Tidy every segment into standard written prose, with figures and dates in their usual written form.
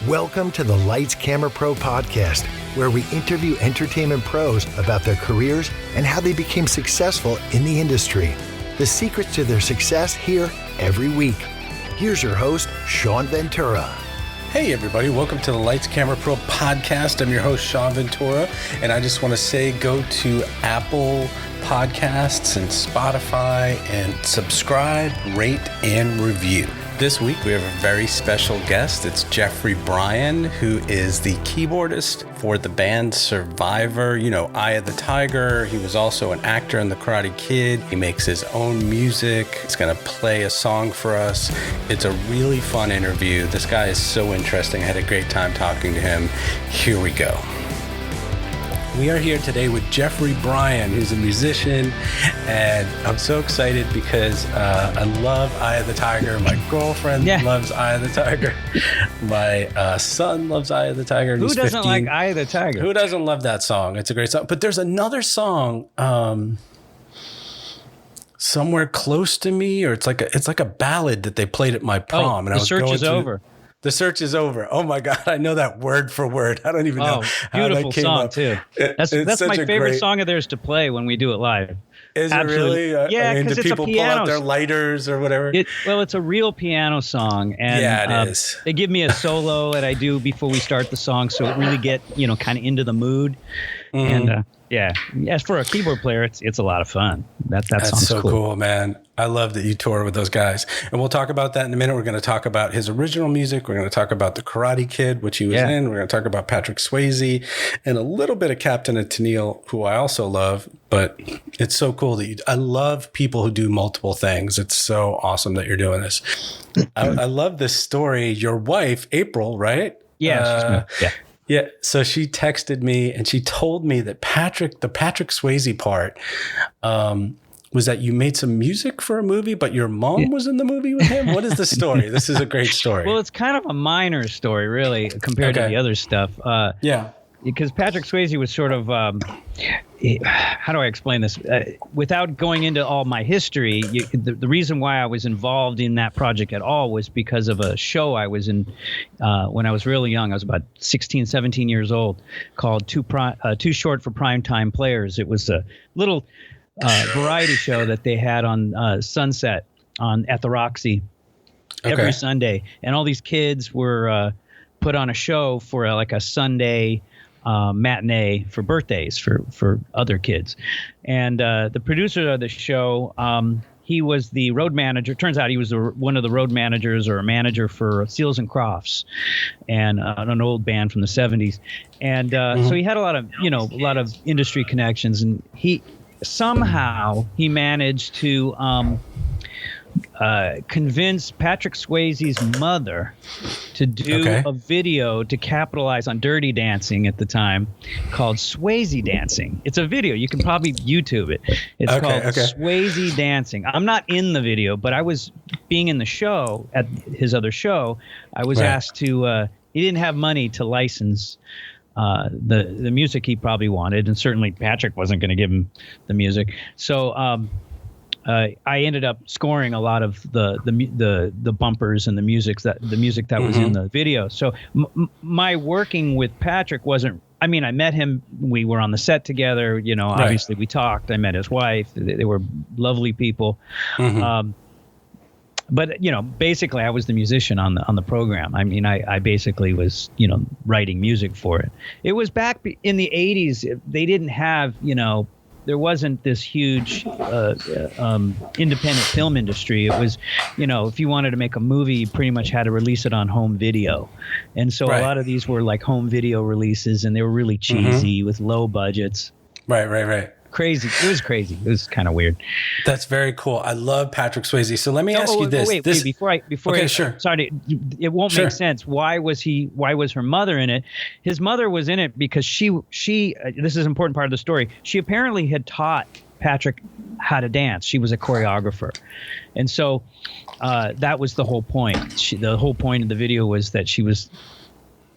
Welcome to the Lights Camera Pro podcast, where we interview entertainment pros about their careers and how they became successful in the industry. The secrets to their success here every week. Here's your host, Sean Ventura. Hey everybody, welcome to the Lights Camera Pro podcast. I'm your host, Sean Ventura, and I just want to say go to Apple Podcasts and Spotify and subscribe, rate, and review. This week we have a very special guest. It's Jeffrey Bryan, who is the keyboardist for the band Survivor, Eye of the Tiger. He was also an actor in The Karate Kid. He makes his own music. He's going to play a song for us. It's a really fun interview. This guy is so interesting. I had a great time talking to him. Here we go. We are here today with Jeffrey Bryan, who's a musician, and I'm so excited because I love Eye of the Tiger. My girlfriend loves Eye of the Tiger. My son loves Eye of the Tiger. Who doesn't like Eye of the Tiger? Who doesn't love that song? It's a great song. But there's another song, Somewhere Close to Me, or it's like a ballad that they played at my prom. The Search Is Over. The Search Is Over. Oh my God, I know that word for word. I don't even know how that came song up. Too. That's my favorite song of theirs to play when we do it live. Is Absolutely. It really? Yeah, because do people pull out their lighters or whatever? It's a real piano song, and it is. They give me a solo that I do before we start the song, so it really get kind of into the mood. And as for a keyboard player, it's a lot of fun. That's so cool, man. I love that you tour with those guys. And we'll talk about that in a minute. We're going to talk about his original music. We're going to talk about The Karate Kid, which he was in. We're going to talk about Patrick Swayze and a little bit of Captain and Tennille, who I also love. But it's so cool that I love people who do multiple things. It's so awesome that you're doing this. I love this story. Your wife, April, right? Yeah. Yeah, so she texted me and she told me that the Patrick Swayze part was that you made some music for a movie, but your mom was in the movie with him? What is the story? This is a great story. Well, it's kind of a minor story, really, compared to the other stuff. Because Patrick Swayze was sort of, how do I explain this? Without going into all my history, the reason why I was involved in that project at all was because of a show I was in when I was really young. I was about 16, 17 years old, called Too Short for Primetime Players. It was a little variety show that they had on Sunset at the Roxy every Sunday. And all these kids were put on a show for a Sunday matinee for birthdays for other kids. And the producer of the show, he was the road manager. Turns out he was one of the road managers or a manager for Seals and Crofts, and an old band from the 70s. And so he had a lot of industry connections, and he somehow managed to convince Patrick Swayze's mother to do a video to capitalize on Dirty Dancing at the time, called Swayze Dancing. It's a video. You can probably YouTube it. It's called Swayze Dancing. I'm not in the video, but I was being in the show at his other show. I was asked to. He didn't have money to license the music he probably wanted, and certainly Patrick wasn't going to give him the music. So I ended up scoring a lot of the bumpers and the music that was in the video. So my working with Patrick wasn't. I mean, I met him. We were on the set together. Obviously we talked. I met his wife. They were lovely people. But basically, I was the musician on the program. I mean, I basically was writing music for it. It was back in the 80s. They didn't have there wasn't this huge independent film industry. It was, if you wanted to make a movie, you pretty much had to release it on home video. And so a lot of these were like home video releases, and they were really cheesy with low budgets. Right. Crazy. It was crazy. It was kind of weird. That's very cool. I love Patrick Swayze. So let me ask you this. Wait, sure. Sorry, it won't make sense. Why was her mother in it? His mother was in it because she this is an important part of the story. She apparently had taught Patrick how to dance. She was a choreographer. And so that was the whole point. The whole point of the video was that she was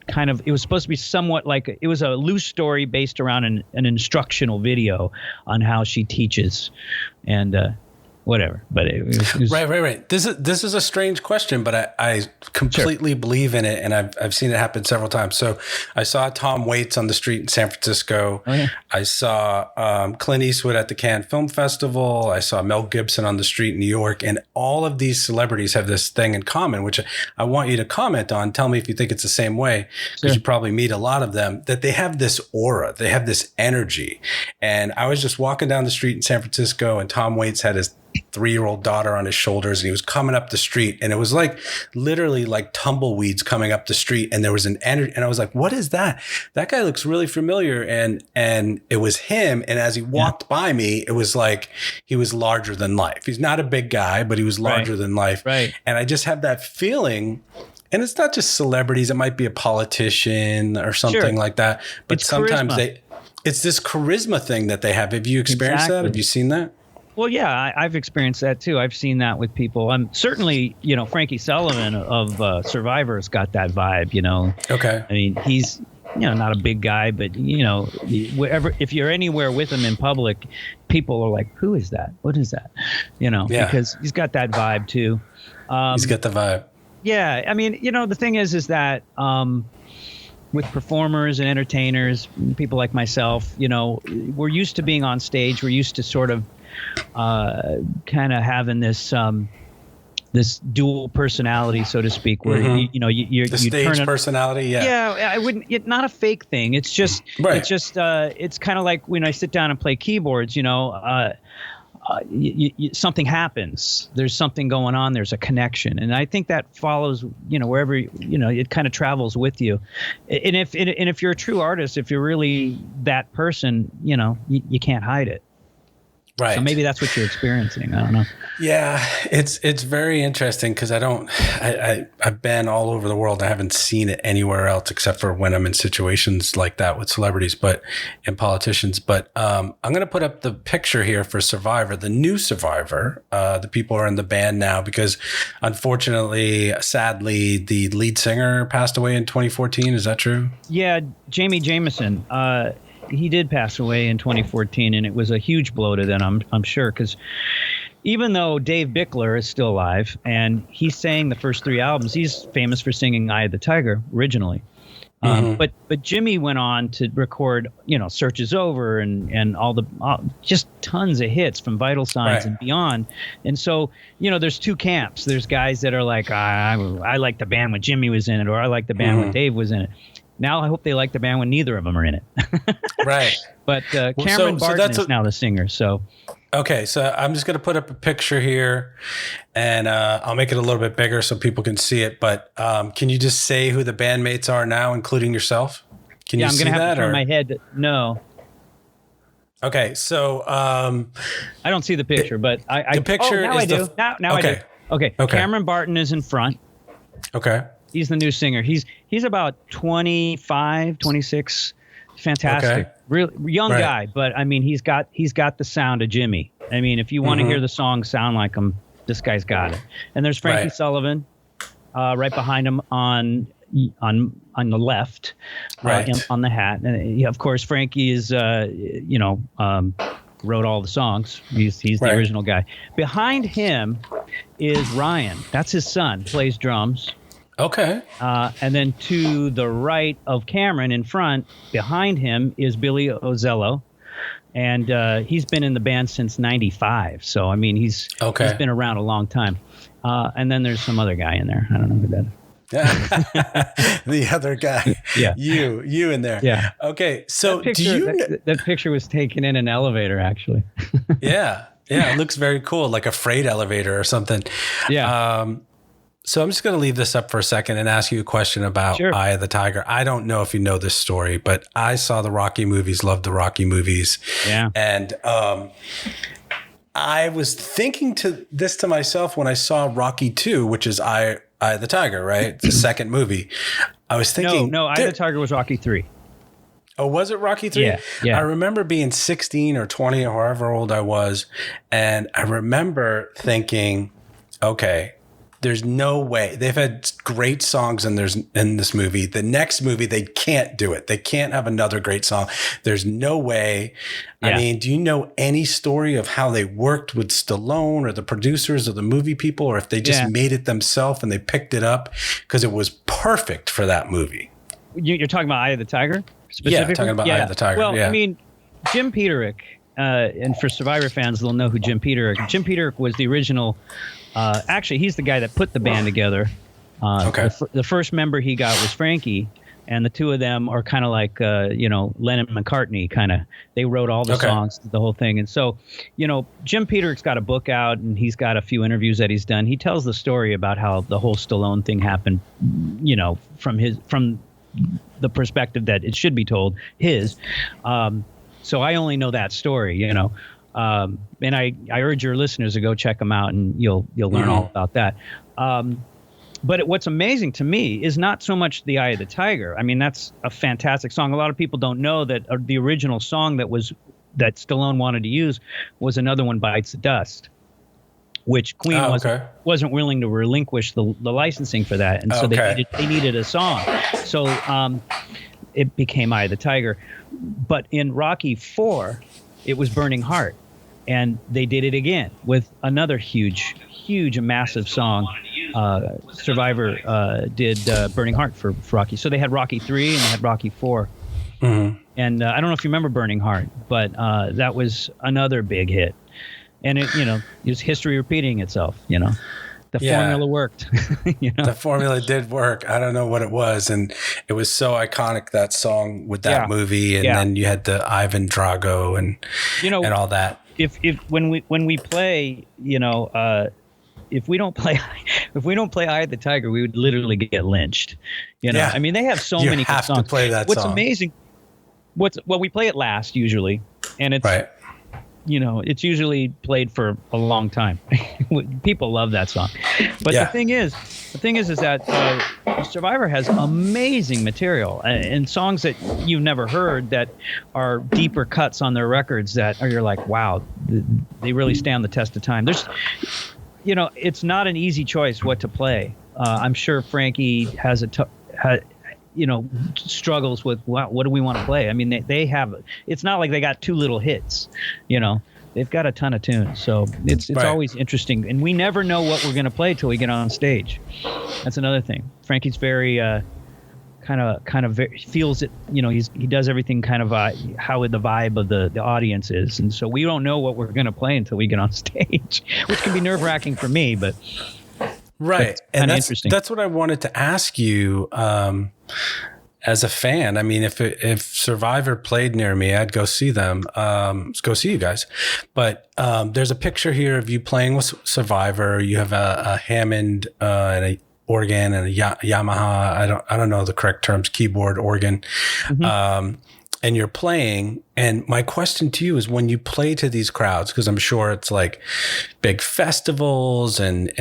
it was supposed to be somewhat like, it was a loose story based around an instructional video on how she teaches. And whatever. But it was right. This is a strange question, but I completely believe in it, and I've seen it happen several times. So I saw Tom Waits on the street in San Francisco. Oh, yeah. I saw Clint Eastwood at the Cannes Film Festival. I saw Mel Gibson on the street in New York, and all of these celebrities have this thing in common, which I want you to comment on. Tell me if you think it's the same way, because you probably meet a lot of them, that they have this aura, they have this energy. And I was just walking down the street in San Francisco, and Tom Waits had his 3-year-old daughter on his shoulders, and he was coming up the street, and it was like literally like tumbleweeds coming up the street, and there was an energy, and I was like, what is that? That guy looks really familiar. And it was him. And as he walked by me, it was like he was larger than life. He's not a big guy, but he was larger than life. Right. And I just have that feeling. And it's not just celebrities, it might be a politician or something like that, but it's sometimes charisma. It's this charisma thing that they have. Have you experienced that? Have you seen that? Well, yeah, I've experienced that too. I've seen that with people. Certainly, Frankie Sullivan of Survivor's got that vibe, Okay. I mean, he's, not a big guy, but, if you're anywhere with him in public, people are like, who is that? What is that? Because he's got that vibe too. He's got the vibe. Yeah. I mean, the thing is that with performers and entertainers, people like myself, we're used to being on stage. We're used to sort of kind of having this this dual personality, so to speak, where you the stage personality. Yeah, I wouldn't. It's not a fake thing. It's just it's kind of like when I sit down and play keyboards. Something happens. There's something going on. There's a connection, and I think that follows. Wherever it kind of travels with you. And if you're a true artist, if you're really that person, you can't hide it. Right. So maybe that's what you're experiencing. I don't know. Yeah, it's very interesting because I've been all over the world. I haven't seen it anywhere else except for when I'm in situations like that with celebrities, and politicians. But I'm going to put up the picture here for Survivor, the new Survivor. The people are in the band now because, unfortunately, sadly, the lead singer passed away in 2014. Is that true? Yeah, Jamie Jameson. He did pass away in 2014, and it was a huge blow to them, I'm sure, because even though Dave Bickler is still alive and he sang the first 3 albums, he's famous for singing "Eye of the Tiger" originally. But Jimmy went on to record, "Search Is Over" and all just tons of hits from Vital Signs and beyond. And so, there's two camps. There's guys that are like, I like the band when Jimmy was in it, or I like the band when Dave was in it. Now I hope they like the band when neither of them are in it. Right. But Cameron Barton is now the singer. So. Okay, so I'm just going to put up a picture here, and I'll make it a little bit bigger so people can see it. But can you just say who the bandmates are now, including yourself? Can you see that? Yeah, I'm going to have to turn my head. No. Okay, so I don't see the picture, but the picture now is I do. Now okay. I do. Okay. Cameron Barton is in front. Okay. He's the new singer. He's about 25, 26. Fantastic. Okay. Real young guy, but I mean he's got the sound of Jimmy. I mean, if you want to hear the song sound like him, this guy's got it. And there's Frankie Sullivan right behind him on the left, on the hat. And of course Frankie is wrote all the songs. He's the original guy. Behind him is Ryan. That's his son, plays drums. Okay. And then to the right of Cameron, in front, behind him, is Billy Ozello. And he's been in the band since 95. So, I mean, he's been around a long time. And then there's some other guy in there. I don't know who that is. The other guy. Yeah. You in there. Yeah. Okay. So that picture was taken in an elevator, actually. Yeah. It looks very cool, like a freight elevator or something. Yeah. So I'm just going to leave this up for a second and ask you a question about Eye of the Tiger. I don't know if you know this story, but I saw the Rocky movies, loved the Rocky movies. Yeah. And I was thinking to myself when I saw Rocky 2, which is Eye of the Tiger, right? The second movie. I was thinking... No, Eye of the Tiger was Rocky 3. Oh, was it Rocky 3? Yeah. I remember being 16 or 20 or however old I was. And I remember thinking, okay, There's no way. They've had great songs in this movie. The next movie, they can't do it. They can't have another great song. There's no way. Yeah. I mean, do you know any story of how they worked with Stallone or the producers or the movie people, or if they just made it themselves and they picked it up because it was perfect for that movie? You're talking about Eye of the Tiger? Yeah, talking about Eye of the Tiger. Well, I mean, Jim Peterick, and for Survivor fans, they'll know who Jim Peterick. Jim Peterick was the original. Actually, he's the guy that put the band together. The first member he got was Frankie, and the two of them are kind of like, Lennon and McCartney kind of. They wrote all the songs, the whole thing. And so, Jim Peterick's got a book out, and he's got a few interviews that he's done. He tells the story about how the whole Stallone thing happened, from the perspective that it should be told, his. So I only know that story, and I urge your listeners to go check them out, and you'll learn all about that. But what's amazing to me is not so much the Eye of the Tiger. I mean, that's a fantastic song. A lot of people don't know that the original song that Stallone wanted to use was Another One Bites the Dust, which Queen wasn't willing to relinquish the licensing for that, and so they needed a song. So it became Eye of the Tiger. But in Rocky IV, it was Burning Heart, and they did it again with another huge, massive song. Survivor did Burning Heart for Rocky. So they had Rocky III and they had Rocky IV. Mm-hmm. And I don't know if you remember Burning Heart, but that was another big hit. And it was history repeating itself, The formula worked. The formula did work. I don't know what it was. And it was so iconic, that song with that movie. And then you had the Ivan Drago and all that. If when we play, if we don't play Eye of the Tiger, we would literally get lynched. I mean, they have so many good songs. You have to play that song. What's amazing, we play it last usually, and it's right. It's usually played for a long time. People love that song. But the thing is that Survivor has amazing material and songs that you've never heard that are deeper cuts on their records you're like, wow, they really stand the test of time. There's, it's not an easy choice what to play. I'm sure Frankie has struggles with what do we want to play. I mean, they have. It's not like they got two little hits. They've got a ton of tunes. So it's always interesting, and we never know what we're going to play till we get on stage. That's another thing. Frankie's very kind of feels it. He does everything kind of how the vibe of the audience is, and so we don't know what we're going to play until we get on stage, which can be nerve-wracking for me, but. Right. And that's what I wanted to ask you as a fan. I mean, if Survivor played near me, I'd go see them, go see you guys. But there's a picture here of you playing with Survivor. You have a Hammond and a organ and a Yamaha. I don't know the correct terms, keyboard, organ. Mm-hmm. And you're playing. And my question to you is, when you play to these crowds, because I'm sure it's like big festivals and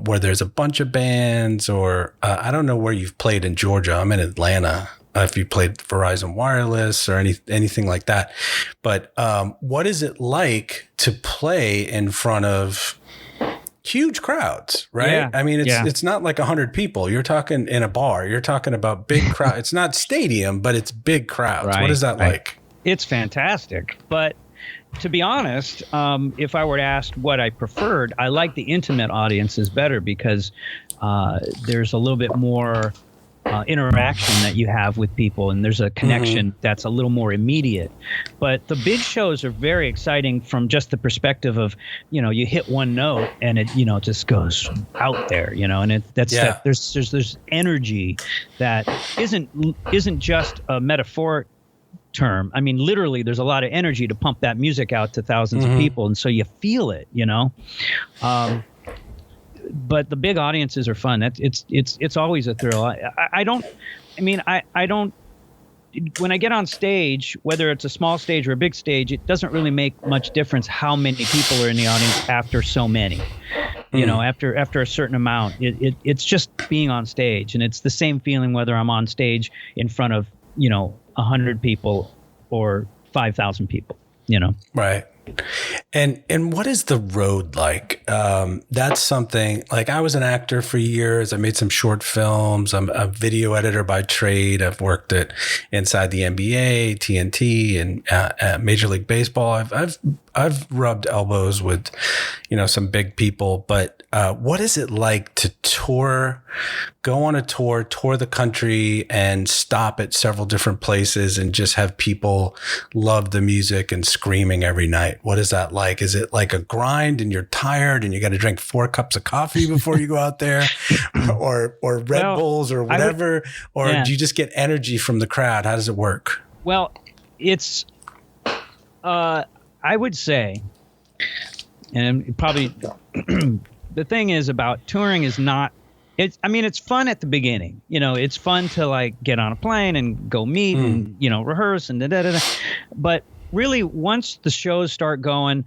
where there's a bunch of bands, or I don't know where you've played in Georgia. I'm in Atlanta. If you played Verizon Wireless or anything like that. But what is it like to play in front of huge crowds, right? Yeah. I mean, it's not like 100 people. You're talking in a bar. You're talking about big crowd. It's not stadium, but it's big crowds. Right, what is that like? It's fantastic. But to be honest, if I were asked what I preferred, I like the intimate audiences better because there's a little bit more interaction that you have with people, and there's a connection that's a little more immediate. But the big shows are very exciting from just the perspective of, you hit one note and it, just goes out there, and there's energy that isn't just a metaphoric term. I mean, literally, there's a lot of energy to pump that music out to thousands of people, and so you feel it, But the big audiences are fun. It's always a thrill. I don't. When I get on stage, whether it's a small stage or a big stage, it doesn't really make much difference how many people are in the audience after so many. After a certain amount, it's just being on stage, and it's the same feeling whether I'm on stage in front of 100 people or 5,000 people. Right. And what is the road like? That's something, like, I was an actor for years. I made some short films. I'm a video editor by trade. I've worked at inside the NBA, TNT, and Major League Baseball. I've rubbed elbows with, some big people. But what is it like to tour, go on a tour the country, and stop at several different places and just have people love the music and screaming every night? What is that like? Is it like a grind and you're tired and you got to drink 4 cups of coffee before you go out there, or Red Bulls or whatever? Do you just get energy from the crowd? How does it work? Well, it's, I would say, and probably the thing is about touring is not, it's fun at the beginning. It's fun to like get on a plane and go meet and, rehearse and da-da-da-da. But really, once the shows start going,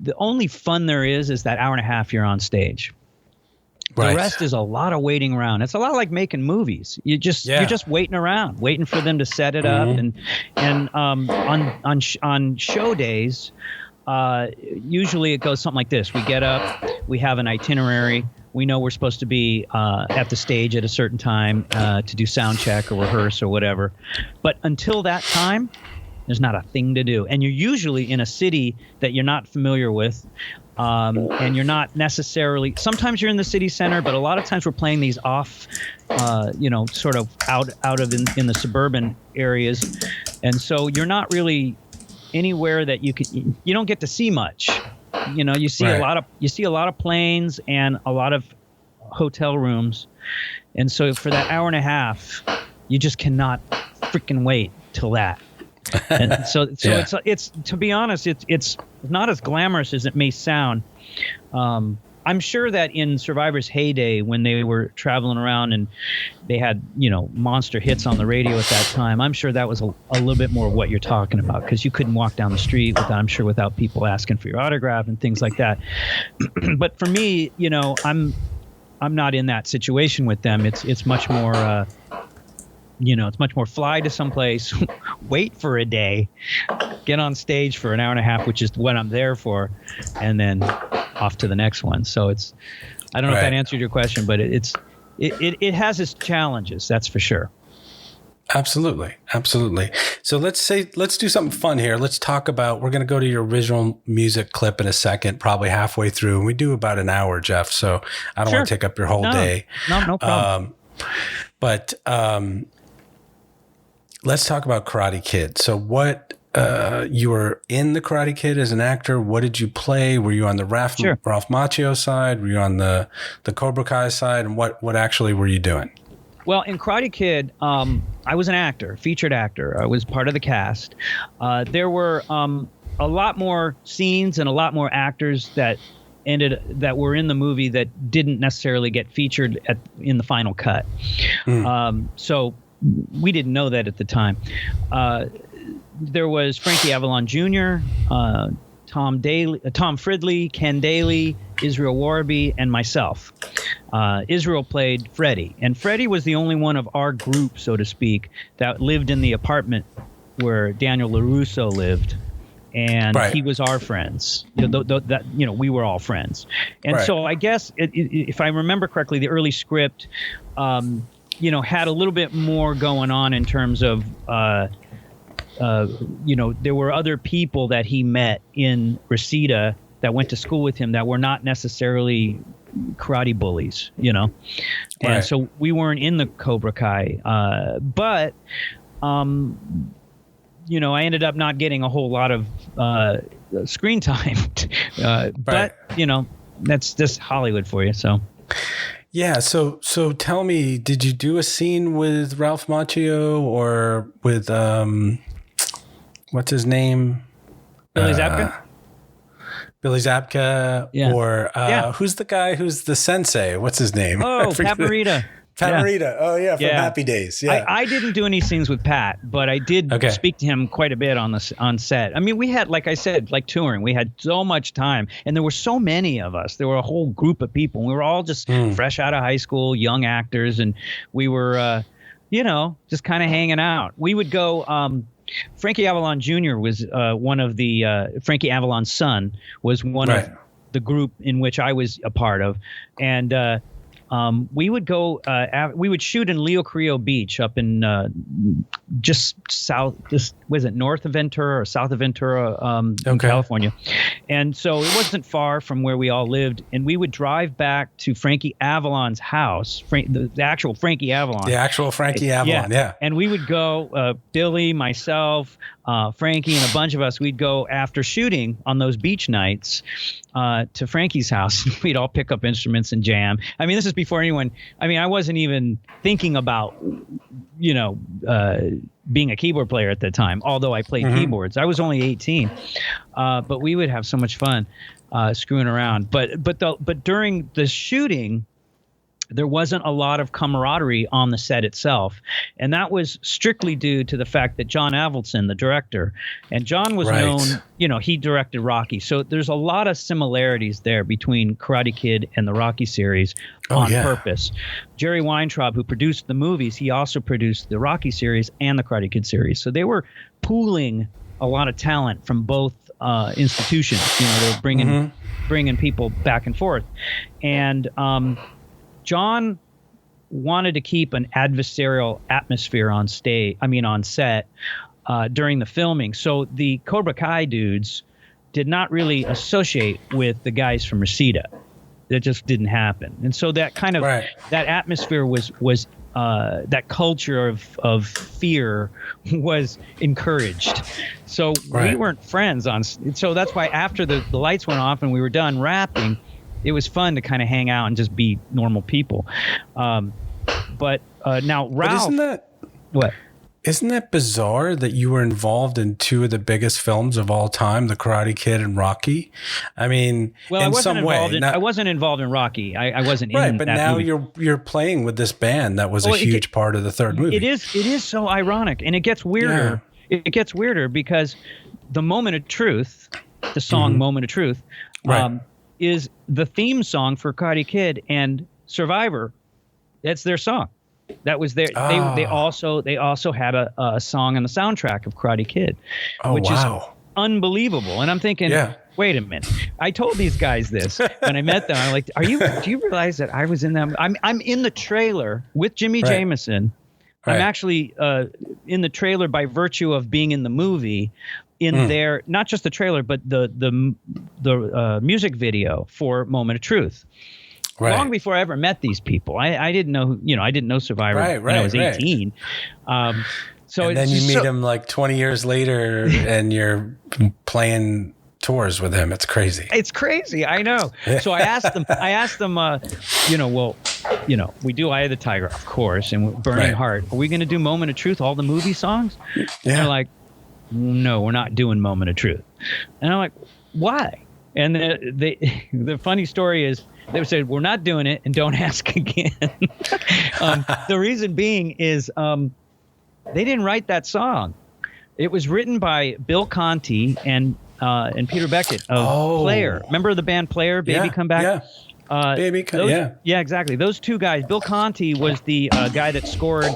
the only fun there is that hour and a half you're on stage. Right. The rest is a lot of waiting around. It's a lot like making movies. You're just waiting around, waiting for them to set it up. And on show days, usually it goes something like this. We get up, we have an itinerary. We know we're supposed to be at the stage at a certain time to do sound check or rehearse or whatever. But until that time, there's not a thing to do. And you're usually in a city that you're not familiar with. And you're not necessarily, sometimes you're in the city center, but a lot of times we're playing these off, sort of out of in the suburban areas. And so you're not really anywhere that you don't get to see much. You see a lot of planes and a lot of hotel rooms. And so for that hour and a half, you just cannot freaking wait till that. And so it's to be honest, it's not as glamorous as it may sound. I'm sure that in Survivor's heyday, when they were traveling around and they had monster hits on the radio at that time, I'm sure that was a little bit more of what you're talking about, because you couldn't walk down the street without people asking for your autograph and things like that. But for me, I'm not in that situation with them. It's much more. It's much more fly to someplace, wait for a day, get on stage for an hour and a half, which is what I'm there for, and then off to the next one. So I don't know if that answered your question, but it has its challenges, that's for sure. Absolutely. So let's do something fun here. Let's talk about, we're going to go to your original music clip in a second, probably halfway through. And we do about an hour, Jeff. So I don't want to take up your whole day. No problem. Let's talk about Karate Kid. So what, you were in the Karate Kid as an actor. What did you play? Were you on the Ralph Macchio side? Were you on the Cobra Kai side? And what actually were you doing? Well, in Karate Kid, I was an actor, featured actor. I was part of the cast. There were a lot more scenes and a lot more actors that were in the movie that didn't necessarily get featured in the final cut. So we didn't know that at the time. There was Frankie Avalon Jr., Tom Fridley, Ken Daly, Israel Warby, and myself. Israel played Freddie, and Freddie was the only one of our group, so to speak, that lived in the apartment where Daniel LaRusso lived. And he was our friends. We were all friends. And so I guess if I remember correctly, the early script, had a little bit more going on in terms of, there were other people that he met in Reseda that went to school with him that were not necessarily karate bullies, And so we weren't in the Cobra Kai. But I ended up not getting a whole lot of screen time. But, that's just Hollywood for you. So. Yeah. So tell me, did you do a scene with Ralph Macchio or with, what's his name? Billy Zabka? Billy Zabka. Yeah. Or who's the guy who's the sensei? What's his name? Oh, Pat Morita. Pat Morita. Oh, yeah, from Happy Days. Yeah. I didn't do any scenes with Pat, but I did speak to him quite a bit on set. I mean, we had, like I said, like touring, we had so much time, and there were so many of us. There were a whole group of people. We were all just fresh out of high school, young actors, and we were, just kind of hanging out. We would go Frankie Avalon Jr. was one of the Frankie Avalon's son was one of the group in which I was a part of, and we would go. We would shoot in Leo Carrillo Beach up in just south. Was it north of Ventura or south of Ventura, in California? And so it wasn't far from where we all lived. And we would drive back to Frankie Avalon's house, the actual Frankie Avalon. The actual Frankie Avalon, yeah. And we would go, Billy, myself, Frankie, and a bunch of us. We'd go after shooting on those beach nights to Frankie's house. We'd all pick up instruments and jam. I mean, this is before anyone. I mean, I wasn't even thinking about, being a keyboard player at the time, although I played keyboards. I was only 18, but we would have so much fun screwing around. But during the shooting, there wasn't a lot of camaraderie on the set itself. And that was strictly due to the fact that John Avildsen, the director, and John was known, he directed Rocky. So there's a lot of similarities there between Karate Kid and the Rocky series on purpose. Jerry Weintraub, who produced the movies, he also produced the Rocky series and the Karate Kid series. So they were pooling a lot of talent from both institutions. They were bringing people back and forth. And John wanted to keep an adversarial atmosphere on set during the filming. So the Cobra Kai dudes did not really associate with the guys from Reseda. That just didn't happen. And so that kind of that atmosphere was that culture of fear was encouraged. So we weren't friends so that's why after the lights went off and we were done rapping, it was fun to kind of hang out and just be normal people. But now Ralph. But isn't that bizarre that you were involved in two of the biggest films of all time, The Karate Kid and Rocky? I mean, in some way. I wasn't involved in Rocky. I wasn't in that movie. But now you're playing with this band that was a huge part of the third movie. It is so ironic, and it gets weirder. Yeah. It gets weirder because the Moment of Truth, the song Moment of Truth, is the theme song for Karate Kid and Survivor. That's their song. That was their. They also had a song on the soundtrack of Karate Kid, which is unbelievable. And I'm thinking, wait a minute. I told these guys this when I met them. I'm like, do you realize that I was in them? I'm in the trailer with Jimmy Jameson. I'm actually in the trailer by virtue of being in the movie. In their, not just the trailer, but the music video for Moment of Truth. Long before I ever met these people, I didn't know, I didn't know Survivor when I was 18. And then you meet him like 20 years later, and you're playing tours with him. It's crazy. It's crazy. I know. So I asked them. We do Eye of the Tiger, of course, and Burning Heart. Are we going to do Moment of Truth, all the movie songs? Yeah. And they're like, no, we're not doing Moment of Truth. And I'm like, why? And the funny story is they said, we're not doing it, and don't ask again. The reason being is they didn't write that song. It was written by Bill Conti and Peter Beckett of Player. Remember the band Player, Baby Come Back? Yeah. Yeah, exactly. Those two guys. Bill Conti was the guy that scored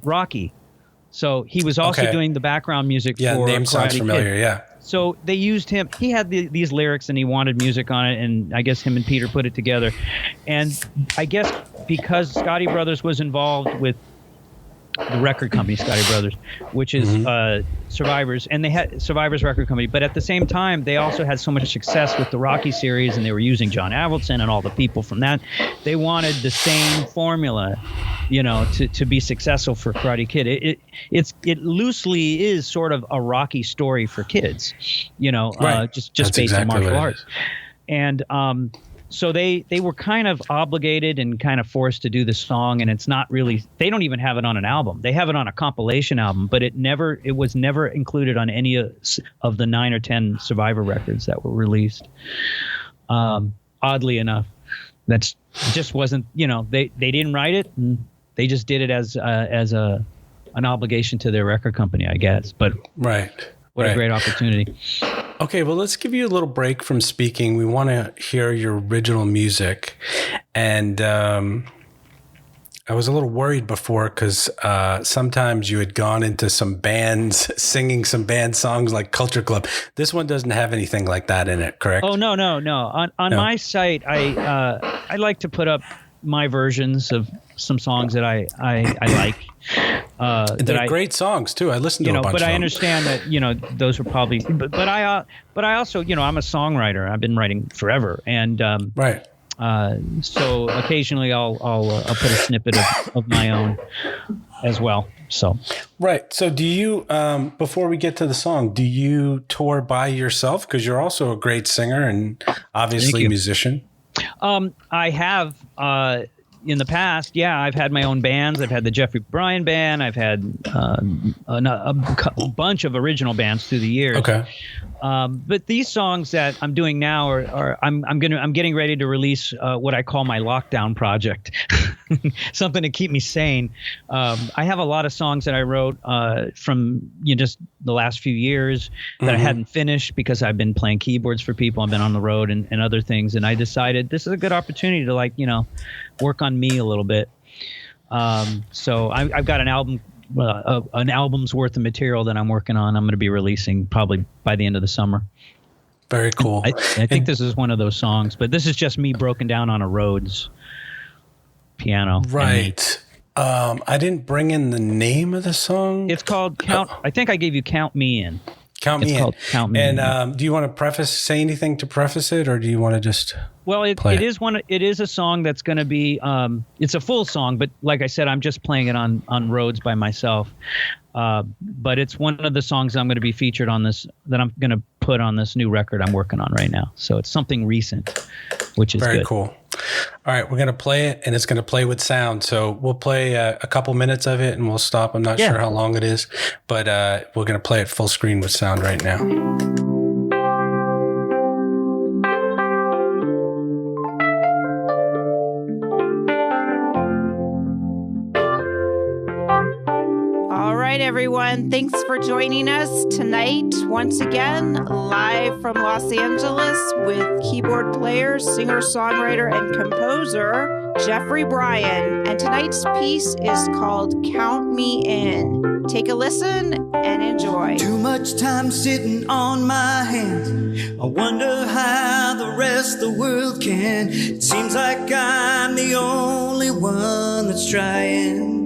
Rocky. So he was also doing the background music for Karate name sounds familiar, Kid. So they used him. He had these lyrics and he wanted music on it, and I guess him and Peter put it together. And I guess because Scotti Brothers was involved with the record company, Scotti Brothers, which is Survivors, and they had Survivors record company, but at the same time they also had so much success with the Rocky series, and they were using John Avildsen and all the people from that. They wanted the same formula, to be successful for Karate Kid. It loosely is sort of a Rocky story for kids, just That's based on exactly martial arts. And so they were kind of obligated and kind of forced to do the song, and it's not really, they don't even have it on an album. They have it on a compilation album, but it was never included on any of the 9 or 10 Survivor records that were released. Oddly enough, that's just wasn't, they didn't write it, and they just did it as an obligation to their record company, I guess. But what a great opportunity. Okay, well, let's give you a little break from speaking. We want to hear your original music. And I was a little worried before because sometimes you had gone into some bands singing some band songs like Culture Club. This one doesn't have anything like that in it, correct? Oh, no. On my site, I like to put up my versions of some songs that I like. They're great songs too. I listened to a bunch of them. But I understand that those are probably. But I also I'm a songwriter. I've been writing forever, and right. So occasionally I'll put a snippet of my own as well. So right. So do you before we get to the song, do you tour by yourself? Because you're also a great singer and obviously a musician. I have in the past. Yeah, I've had my own bands. I've had the Jeffrey Bryan band. I've had a bunch of original bands through the years. Okay. But these songs that I'm doing now are I'm getting ready to release what I call my lockdown project, something to keep me sane. I have a lot of songs that I wrote from just the last few years that I hadn't finished because I've been playing keyboards for people. I've been on the road and other things, and I decided this is a good opportunity to work on me a little bit. So I've got an album's worth of material that I'm working on. I'm going to be releasing probably by the end of the summer. Very cool. I think this is one of those songs, but this is just me broken down on a Rhodes piano. Right. I didn't bring in the name of the song. It's called Count. I think I gave you Count Me In. Count Me In. Count Me In. And do you want to say anything to preface it, or do you want to just? Well, it is a song that's going to be. It's a full song, but like I said, I'm just playing it on Rhodes by myself. But it's one of the songs I'm going to be featured on this. That I'm going to put on this new record I'm working on right now. So it's something recent, which is very good. Cool. All right, we're going to play it, and it's going to play with sound. So we'll play a couple minutes of it, and we'll stop. I'm not sure how long it is, but we're going to play it full screen with sound right now. Everyone, thanks for joining us tonight once again live from Los Angeles with keyboard player, singer-songwriter, and composer Jeffrey Bryan. And tonight's piece is called Count Me In. Take a listen and enjoy. Too much time sitting on my hands. I wonder how the rest of the world can. It seems like I'm the only one that's trying.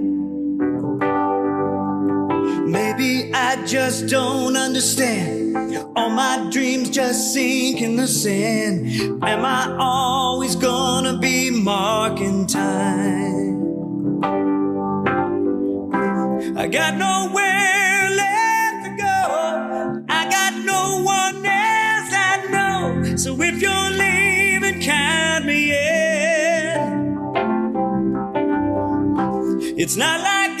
Maybe I just don't understand. All my dreams just sink in the sand. Am I always gonna be marking time? I got nowhere left to go. I got no one else I know. So if you're leaving, count me in. It's not like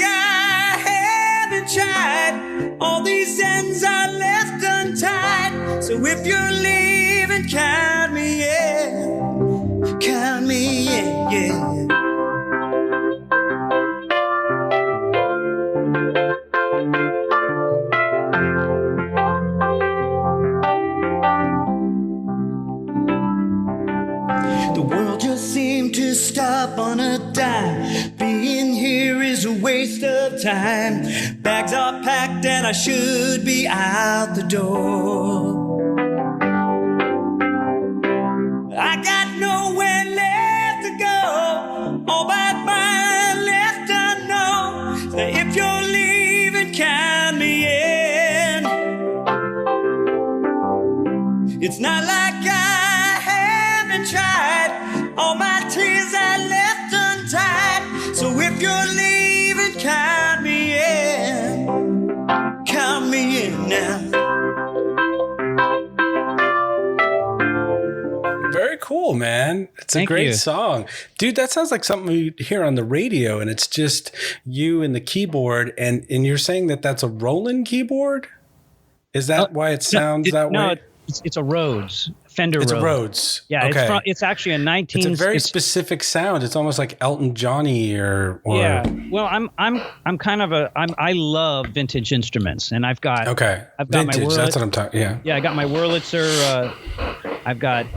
tried. All these ends are left untied. So if you're leaving, count me in. Count me in, yeah. The world just seemed to stop on a dime. Being here is a waste of time. Bags are packed and I should be out the door. I got nowhere left to go. All but mine left unknown. So if you're leaving, count me in. It's not like I haven't tried. All my tears are left untied. So if you're leaving, count me in. Count me in now. Very cool, man. It's a great song. Dude, that sounds like something you hear on the radio, and it's just you and the keyboard, and you're saying that that's a Roland keyboard? Is that why it sounds that way? No, it's a Rhodes. Fender Rhodes. It's a Rhodes. Yeah, okay. It's actually a 19. It's a very specific sound. It's almost like Elton Johnny or yeah. Well, I'm kind of I love vintage instruments, and I've got vintage. My That's what I'm talking. Yeah. Yeah, I got my Wurlitzer. I've got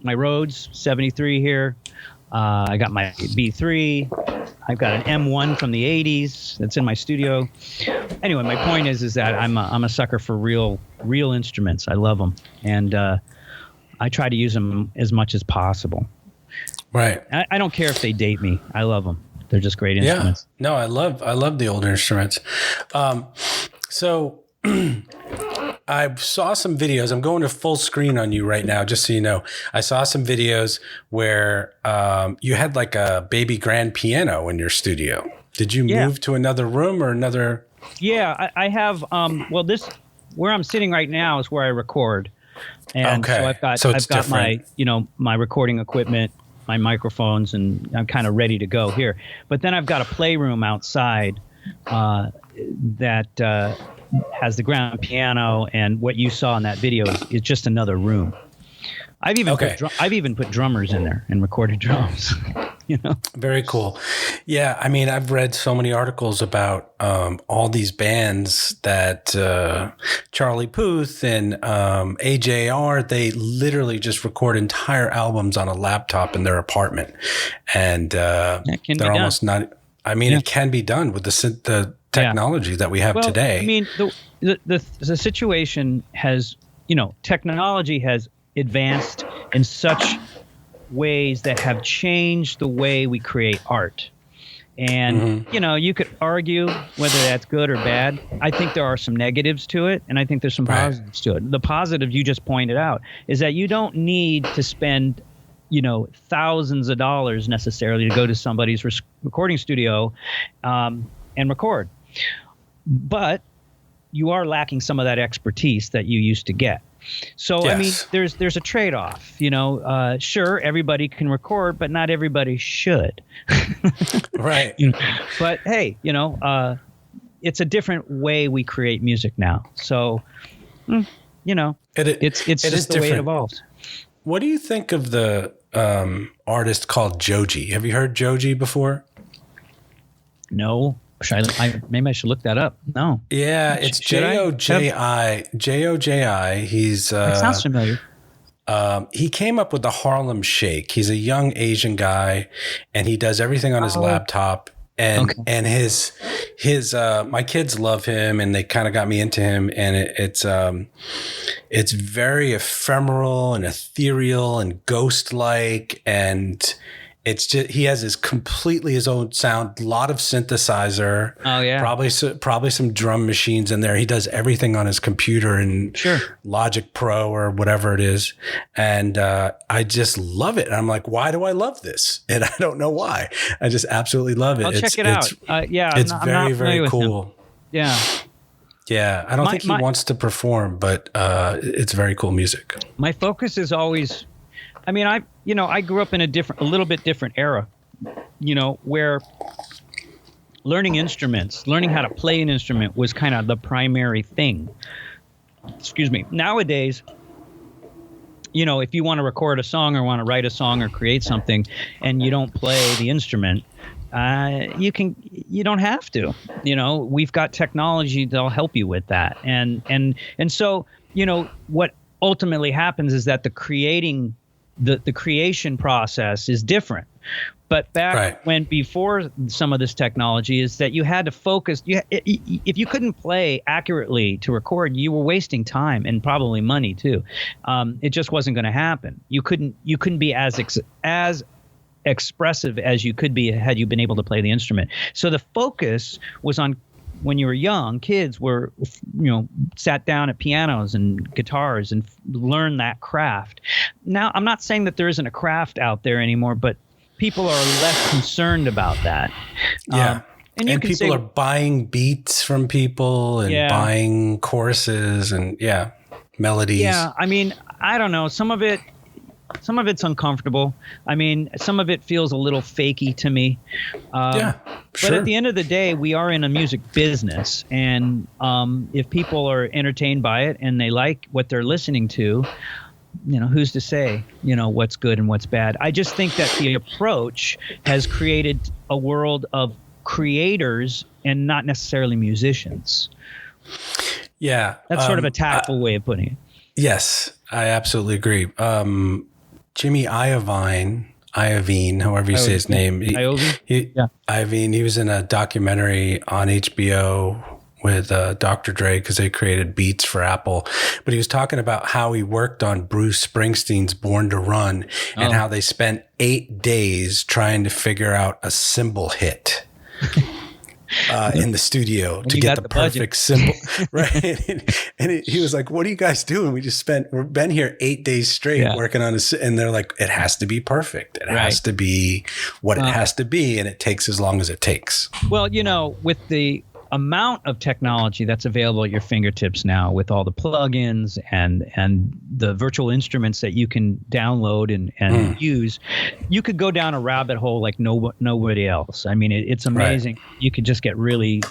my Rhodes 73 here. I got my B3. I've got an M1 from the 80s that's in my studio. Anyway, my point is that I'm a sucker for real instruments. I love them, and I try to use them as much as possible. Right. I don't care if they date me. I love them. They're just great instruments. Yeah. No, I love the older instruments. So I saw some videos. I'm going to full screen on you right now, just so you know. I saw some videos where you had like a baby grand piano in your studio. Did you move to another room or another? Yeah, I have. Well, this where I'm sitting right now is where I record, and so I've got my my recording equipment, my microphones, and I'm kind of ready to go here. But then I've got a playroom outside that has the grand piano, and what you saw in that video is just another room. I've even put drummers in there and recorded drums. Very cool. Yeah, I mean, I've read so many articles about all these bands that Charlie Puth and AJR, they literally just record entire albums on a laptop in their apartment, and they're almost not. I mean, it can be done with the technology that we have today. I mean, the situation has, technology has advanced in such ways that have changed the way we create art. And, you could argue whether that's good or bad. I think there are some negatives to it, and I think there's some positives to it. The positive you just pointed out is that you don't need to spend thousands of dollars necessarily to go to somebody's recording studio and record. But you are lacking some of that expertise that you used to get. So, I mean, there's a trade-off, sure, everybody can record, but not everybody should. Right. But hey, it's a different way we create music now. So, it's just the way it evolves. What do you think of the artist called Joji? Have you heard Joji before? No. Maybe I should look that up. No. Yeah, it's Joji. He's that sounds familiar. He came up with the Harlem Shake. He's a young Asian guy, and he does everything on his laptop. And his my kids love him, and they kind of got me into him. And it's very ephemeral and ethereal and ghost-like, and it's just he has completely his own sound. A lot of synthesizer. Oh yeah, probably some drum machines in there. He does everything on his computer and Logic Pro or whatever it is. And I just love it. And I'm like, why do I love this? And I don't know why. I just absolutely love it. I'll check it out. It's very, very cool. Yeah. Yeah, I don't think he wants to perform, but it's very cool music. My focus is always, I mean, I grew up in a little bit different era, where learning how to play an instrument was kind of the primary thing. Excuse me. Nowadays, if you want to record a song or want to write a song or create something and you don't play the instrument, you don't have to. We've got technology that'll help you with that. And so, what ultimately happens is that the creation process is different. But back before some of this technology is that you had to focus. If you couldn't play accurately to record, you were wasting time and probably money too. It just wasn't going to happen. You couldn't be as expressive as you could be had you been able to play the instrument. So the focus was on, when you were young, kids were, sat down at pianos and guitars and learned that craft. Now, I'm not saying that there isn't a craft out there anymore, but people are less concerned about that. Yeah. And people are buying beats from people and buying choruses and melodies. Yeah. I mean, I don't know. Some of it's uncomfortable. I mean, some of it feels a little fakey to me. But at the end of the day, we are in a music business. And if people are entertained by it and they like what they're listening to, who's to say, what's good and what's bad. I just think that the approach has created a world of creators and not necessarily musicians. Yeah. That's sort of a tactful way of putting it. Yes, I absolutely agree. Jimmy Iovine Iovine, however you say his name. Iovine? Yeah. Iovine, he was in a documentary on HBO with Dr. Dre because they created beats for Apple. But he was talking about how he worked on Bruce Springsteen's Born to Run and how they spent 8 days trying to figure out a cymbal hit. In the studio to get the perfect cymbal, right? And he was like, "What are you guys doing? We've been here 8 days straight working on this." And they're like, "It has to be perfect. It has to be what it has to be, and it takes as long as it takes." Well, with the amount of technology that's available at your fingertips now, with all the plugins and the virtual instruments that you can download and use, you could go down a rabbit hole like nobody else. I mean, it's amazing. Right. You could just get really,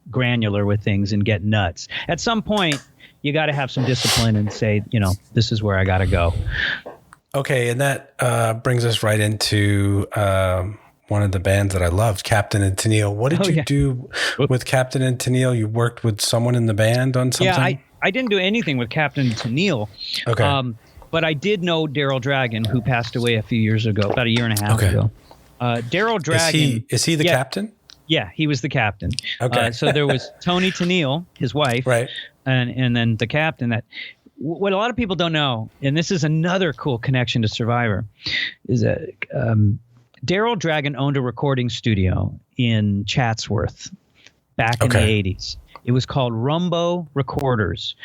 granular with things and get nuts. At some point, you got to have some discipline and say, this is where I got to go. Okay, and that brings us right into one of the bands that I loved, Captain and Tennille. What did you do with Captain and Tennille? You worked with someone in the band on something? Yeah, I didn't do anything with Captain and Tennille. Okay. But I did know Daryl Dragon, who passed away a few years ago, about a year and a half ago. Daryl Dragon. Is he the captain? Yeah, he was the captain. Okay. So there was Toni Tennille, his wife, right, and then the captain. That what a lot of people don't know, and this is another cool connection to Survivor, is that Daryl Dragon owned a recording studio in Chatsworth back in the 80s. It was called Rumbo Recorders.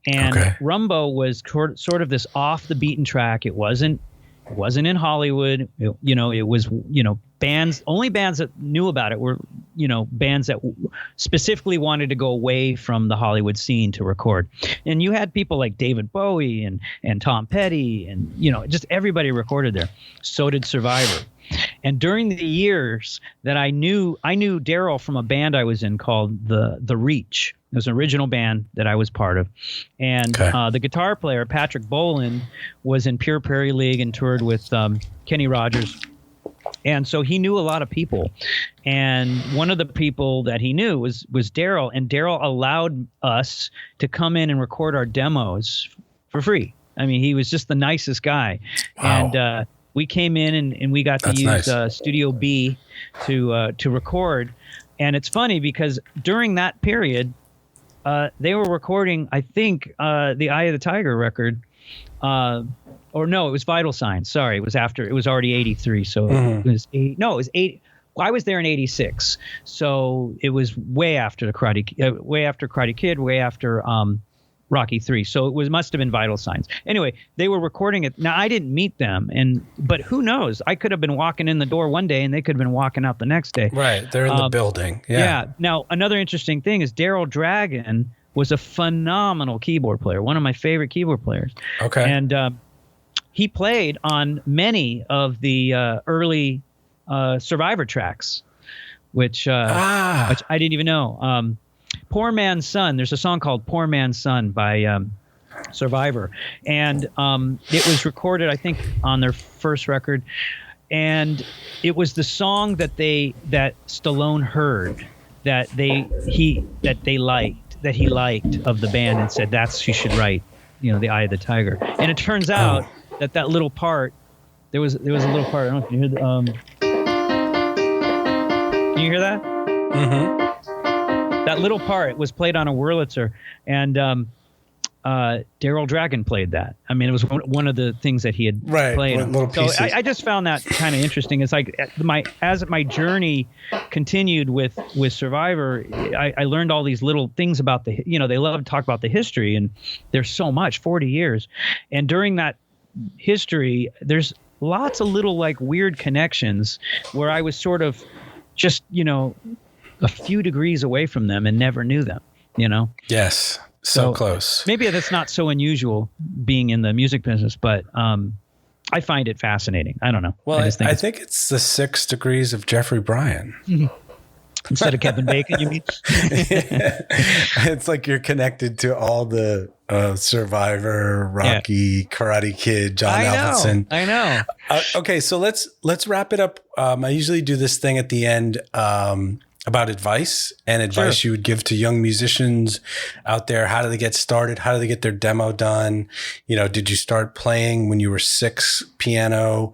And Rumbo was sort of this off the beaten track. It wasn't in Hollywood. It was, bands, only bands that knew about it were, bands that specifically wanted to go away from the Hollywood scene to record. And you had people like David Bowie and Tom Petty and, just everybody recorded there. So did Survivor. And during the years that I knew Daryl from a band I was in called The Reach. It was an original band that I was part of. And the guitar player, Patrick Boland, was in Pure Prairie League and toured with Kenny Rogers. And so he knew a lot of people. And one of the people that he knew was Daryl. And Daryl allowed us to come in and record our demos for free. I mean, he was just the nicest guy. Wow. And we came in and we got to use Studio B to record. And it's funny because during that period, they were recording, I think, the Eye of the Tiger record. Or no, it was Vital Signs. Sorry, it was already 83. So it was it was 8. Well, I was there in 86. So it was way after Karate Kid, way after Rocky 3. So it must have been Vital Signs. Anyway, they were recording it. Now I didn't meet them, but who knows? I could have been walking in the door one day and they could have been walking out the next day. Right. They're in the building. Yeah. Now, another interesting thing is Daryl Dragon was a phenomenal keyboard player, one of my favorite keyboard players. Okay. And he played on many of the early Survivor tracks, which I didn't even know. Poor Man's Son. There's a song called Poor Man's Son by Survivor. And it was recorded, I think, on their first record. And it was the song that Stallone heard that he liked of the band and said he should write, The Eye of the Tiger. And it turns out that little part, there was a little part. I don't know if you hear can you hear that? Mm-hmm. That little part was played on a Wurlitzer, and Daryl Dragon played that. I mean, it was one of the things that he had played. Little pieces. So I just found that kind of interesting. It's like as my journey continued with Survivor, I learned all these little things about they love to talk about the history, and there's so much, 40 years. And during that history, there's lots of little like weird connections where I was sort of just, a few degrees away from them and never knew them, Yes. So close. Maybe that's not so unusual being in the music business, but I find it fascinating. I don't know. Well, I think it's the 6 degrees of Jeffrey Bryan. Instead of Kevin Bacon, you mean? It's like you're connected to all the Survivor, Rocky, Karate Kid, John Alvinson. I know. Okay, so let's wrap it up. I usually do this thing at the end about advice and advice you would give to young musicians out there. How do they get started? How do they get their demo done? You know, did you start playing when you were 6, piano,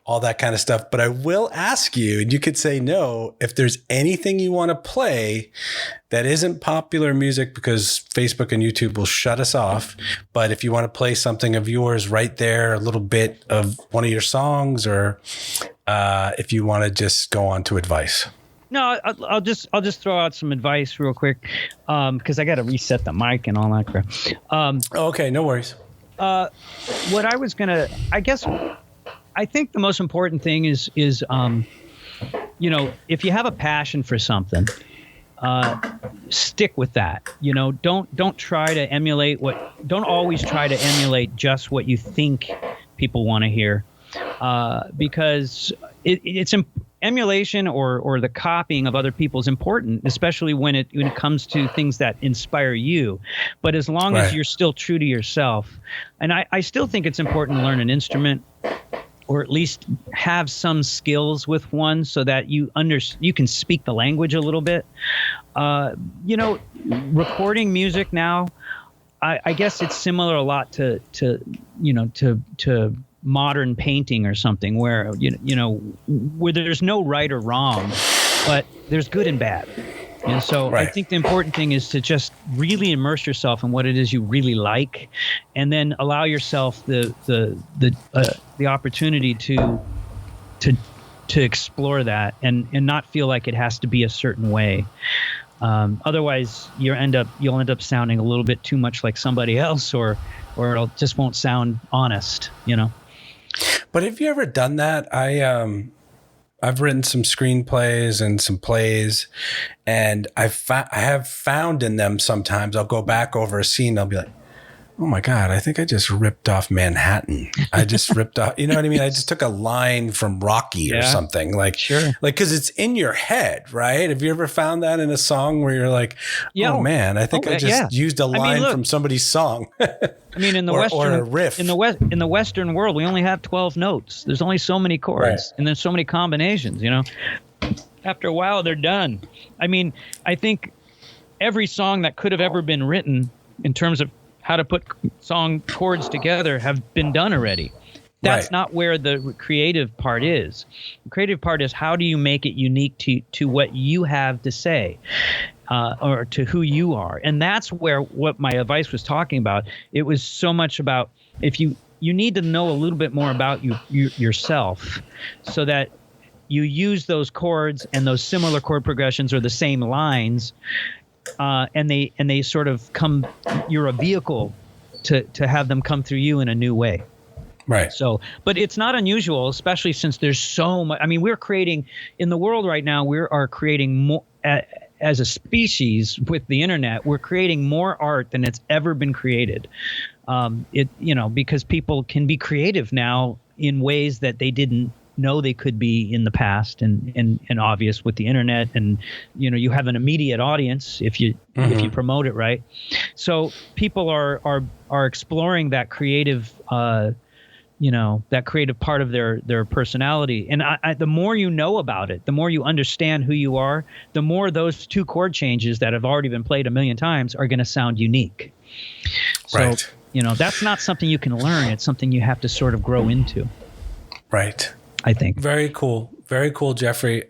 all that kind of stuff? But I will ask you, and you could say no, if there's anything you want to play that isn't popular music, because Facebook and YouTube will shut us off. But if you want to play something of yours right there, a little bit of one of your songs, or if you want to just go on to advice. No, I'll just throw out some advice real quick, because I got to reset the mic and all that crap. Okay, no worries. What I was gonna, I think the most important thing is you know, if you have a passion for something, stick with that. You know, don't try to emulate don't always try to emulate just what you think people want to hear, because it's emulation or the copying of other people is important, especially when it comes to things that inspire you. But as long as you're still true to yourself, and I still think it's important to learn an instrument, or at least have some skills with one, so that you can speak the language a little bit. You know, recording music now, I guess it's similar a lot to modern painting or something, where you know where there's no right or wrong, but there's good and bad. And so I think the important thing is to just really immerse yourself in what it is you really like, and then allow yourself the opportunity to explore that, and not feel like it has to be a certain way. Otherwise, you'll end up sounding a little bit too much like somebody else, or it just won't sound honest, you know. But have you ever done that? I've written some screenplays and some plays, and I have found in them sometimes I'll go back over a scene, I'll be like, oh my God, I think I just ripped off Manhattan. I just ripped off, you know what I mean? I just took a line from Rocky or something, like, cause it's in your head, right? Have you ever found that in a song where you're like, oh man, I think I just used a line from somebody's song. I mean, in the in the Western world, we only have 12 notes. There's only so many chords, and there's so many combinations, you know. After a while, they're done. I mean, I think every song that could have ever been written in terms of how to put song chords together have been done already. That's not where the creative part is. The creative part is, how do you make it unique to what you have to say, or to who you are? And that's where what my advice was talking about. It was so much about, if you need to know a little bit more about yourself, so that you use those chords and those similar chord progressions or the same lines, and they sort of come, you're a vehicle to have them come through you in a new way. Right. So, but it's not unusual, especially since there's so much. I mean, we're creating in the world right now. We are creating more as a species with the internet. We're creating more art than it's ever been created. Because people can be creative now in ways that they didn't know they could be in the past, and obvious with the internet, and you have an immediate audience if you promote it right. So people are exploring that creative that creative part of their personality. And the more you know about it, the more you understand who you are, the more those two chord changes that have already been played a million times are going to sound unique. So, that's not something you can learn. It's something you have to sort of grow into. Right. I think. Very cool. Very cool, Jeffrey.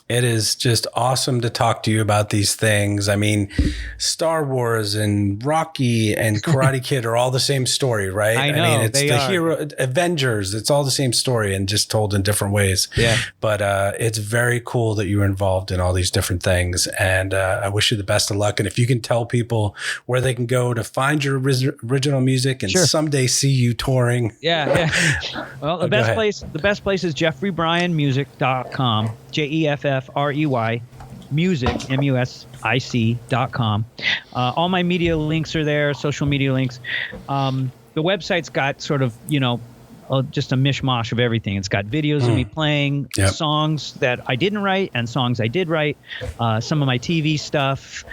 It is just awesome to talk to you about these things. I mean, Star Wars and Rocky and Karate Kid are all the same story, right? I know, mean, it's hero, Avengers. It's all the same story and just told in different ways. Yeah. But it's very cool that you were involved in all these different things. And I wish you the best of luck. And if you can tell people where they can go to find your original music and someday see you touring. Yeah. Well, the best place is jeffreybryanmusic.com. JEFFREY music, MUSIC.com. All my media links are there, social media links. The website's got sort of, just a mishmash of everything. It's got videos of me playing songs that I didn't write and songs I did write, some of my TV stuff,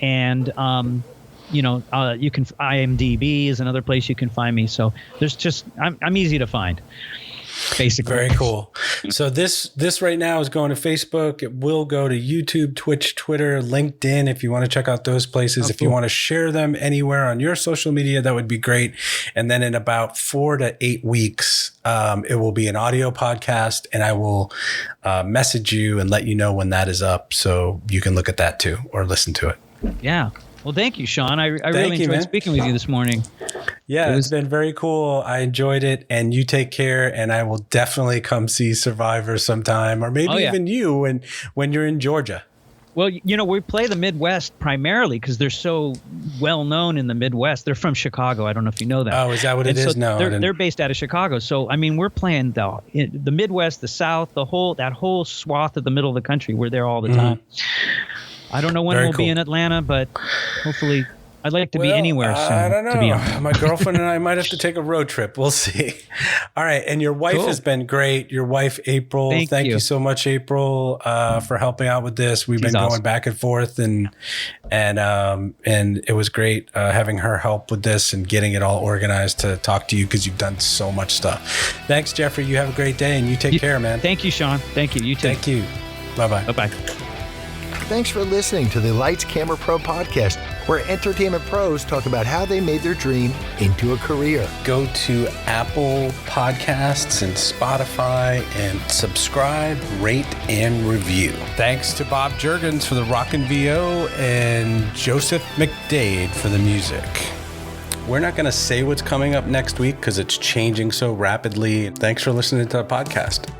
and you can IMDb is another place you can find me. So there's I'm easy to find. basically. Very cool. So this right now is going to Facebook. It will go to YouTube, Twitch, Twitter, LinkedIn, if you want to check out those places. If you want to share them anywhere on your social media, that would be great. And then in about 4 to 8 weeks, it will be an audio podcast, and I will message you and let you know when that is up, so you can look at that too or listen to it. Yeah. Well, thank you, Sean. I really enjoyed speaking with you this morning. Yeah, it's been very cool. I enjoyed it, and you take care, and I will definitely come see Survivor sometime, or maybe even you when you're in Georgia. Well, we play the Midwest primarily because they're so well known in the Midwest. They're from Chicago. I don't know if you know that. Oh, is that what it is? No, they're based out of Chicago. So, I mean, we're playing the Midwest, the South, that whole swath of the middle of the country. We're there all the time. I don't know when we'll be in Atlanta, but hopefully I'd like to be anywhere soon. I don't know. To be honest. My girlfriend and I might have to take a road trip. We'll see. All right. And your wife has been great. Your wife, April. Thank you so much, April, for helping out with this. We've been going back and forth, and it was great having her help with this and getting it all organized to talk to you, because you've done so much stuff. Thanks, Jeffrey. You have a great day, and you take care, man. Thank you, Sean. Thank you. You too. Thank you. Bye-bye. Bye-bye. Thanks for listening to the Lights Camera Pro podcast, where entertainment pros talk about how they made their dream into a career. Go to Apple Podcasts and Spotify and subscribe, rate, and review. Thanks to Bob Juergens for the Rockin' VO and Joseph McDade for the music. We're not going to say what's coming up next week because it's changing so rapidly. Thanks for listening to the podcast.